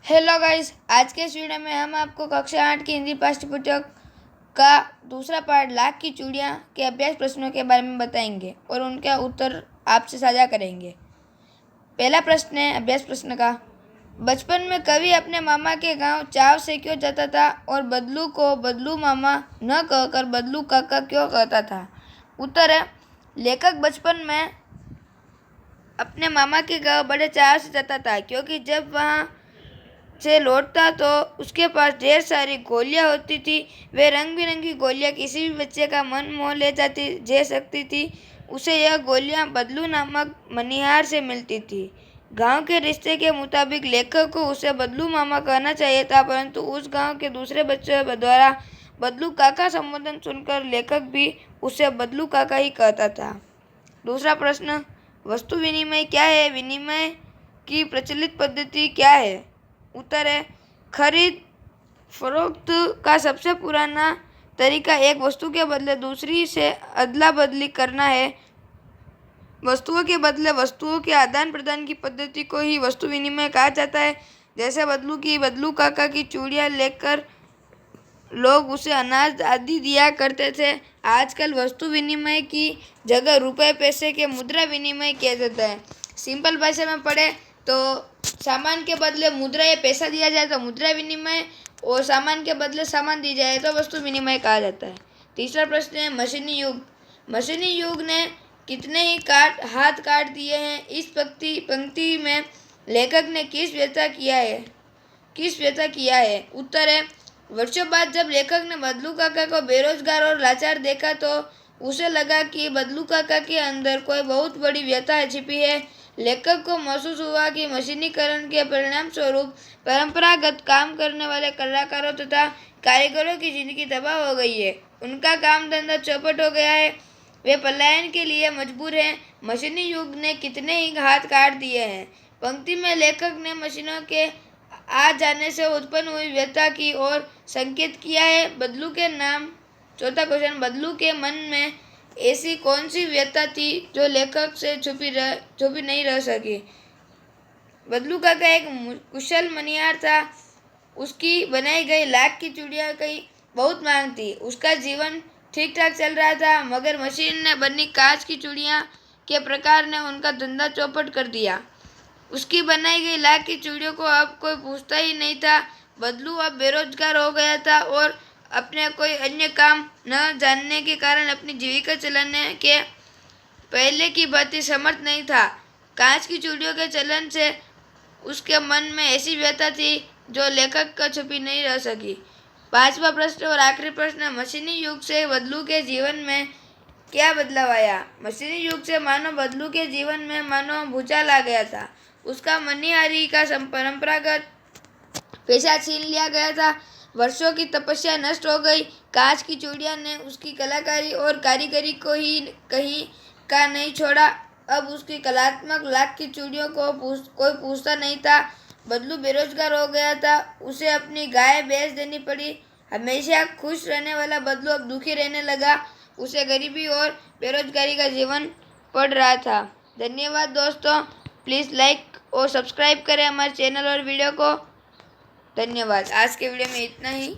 Hello guys, आज के इस वीडियो में हम आपको कक्षा 8 की हिंदी पाठ्य पुस्तक का दूसरा पार्ट लाख की चूड़ियाँ के अभ्यास प्रश्नों के बारे में बताएंगे और उनका उत्तर आपसे साझा करेंगे। पहला प्रश्न है अभ्यास प्रश्न का। बचपन में कवि अपने मामा के गांव चाव से क्यों जाता था और बदलू को बदलू मामा न कहकर बदलू काका क्यों कहता था? उत्तर है, लेखक बचपन में अपने मामा के गांव बड़े चाव से जाता था क्योंकि जब वहाँ से लौटता तो उसके पास ढेर सारी गोलियां होती थी। वे रंग बिरंगी गोलियां किसी भी बच्चे का मन मोह ले सकती थी। उसे यह गोलियां बदलू नामक मनिहार से मिलती थी। गांव के रिश्ते के मुताबिक लेखक को उसे बदलू मामा कहना चाहिए था, परंतु उस गांव के दूसरे बच्चों द्वारा बदलू काका संबोधन सुनकर लेखक भी उसे बदलू काका ही कहता था। दूसरा प्रश्न, वस्तु विनिमय क्या है? विनिमय की प्रचलित पद्धति क्या है? उत्तर है, खरीद फरोख्त का सबसे पुराना तरीका एक वस्तु के बदले दूसरी से अदला बदली करना है। वस्तुओं के बदले वस्तुओं के आदान प्रदान की पद्धति को ही वस्तु विनिमय कहा जाता है। जैसे बदलू काका की चूड़ियाँ लेकर लोग उसे अनाज आदि दिया करते थे। आजकल वस्तु विनिमय की जगह रुपए पैसे के मुद्रा विनिमय किया जाता है। सिंपल भाषा में पढ़े तो सामान के बदले मुद्रा या पैसा दिया जाए तो मुद्रा विनिमय, और सामान के बदले सामान दी जाए तो वस्तु विनिमय कहा जाता है। तीसरा प्रश्न है मशीनी युग। मशीनी युग ने कितने ही हाथ काट दिए हैं? इस पंक्ति में लेखक ने किस व्यथा किया है? उत्तर है, वर्षों बाद जब लेखक ने बदलू काका को बेरोजगार और लाचार देखा तो उसे लगा कि बदलू काका के अंदर कोई बहुत बड़ी व्यथा छिपी है। लेखक को महसूस हुआ कि मशीनीकरण के परिणाम स्वरूप परंपरागत काम करने वाले कलाकारों तथा कारीगरों की जिंदगी तबाह हो गई है। उनका काम धंधा चौपट हो गया है। वे पलायन के लिए मजबूर हैं। मशीनी युग ने कितने ही हाथ काट दिए हैं। पंक्ति में लेखक ने मशीनों के आ जाने से उत्पन्न हुई व्यथा की ओर संकेत किया है। बदलू के नाम चौथा क्वेश्चन, बदलू के मन में ऐसी कौन सी व्यथा थी जो लेखक से छुपी नहीं रह सकी? बदलू काका एक कुशल मनिहार था। उसकी बनाई गई लाख की चूड़ियाँ की बहुत मांग थी। उसका जीवन ठीक ठाक चल रहा था, मगर मशीन ने बनी कांच की चूड़ियाँ के प्रकार ने उनका धंधा चौपट कर दिया। उसकी बनाई गई लाख की चूड़ियों को अब कोई पूछता ही नहीं था। बदलू अब बेरोजगार हो गया था और अपने कोई अन्य काम न जानने के कारण अपनी जीविका चलाने के पहले की भांति समर्थ नहीं था। कांच की चूड़ियों के चलन से उसके मन में ऐसी व्यथा थी जो लेखक का छुपी नहीं रह सकी। पांचवा प्रश्न और आखिरी प्रश्न, मशीनी युग से बदलू के जीवन में क्या बदलाव आया? मशीनी युग से मानो बदलू के जीवन में मानो भूचाल आ गया था। उसका मनिहारी का परंपरागत पेशा छीन लिया गया था। वर्षों की तपस्या नष्ट हो गई। कांच की चूड़ियाँ ने उसकी कलाकारी और कारीगरी को ही कहीं का नहीं छोड़ा। अब उसकी कलात्मक लाख की चूड़ियों को कोई पूछता नहीं था। बदलू बेरोजगार हो गया था। उसे अपनी गाय बेच देनी पड़ी। हमेशा खुश रहने वाला बदलू अब दुखी रहने लगा। उसे गरीबी और बेरोजगारी का जीवन पड़ रहा था। धन्यवाद दोस्तों। प्लीज़ लाइक और सब्सक्राइब करें हमारे चैनल और वीडियो को। धन्यवाद। आज के वीडियो में इतना ही।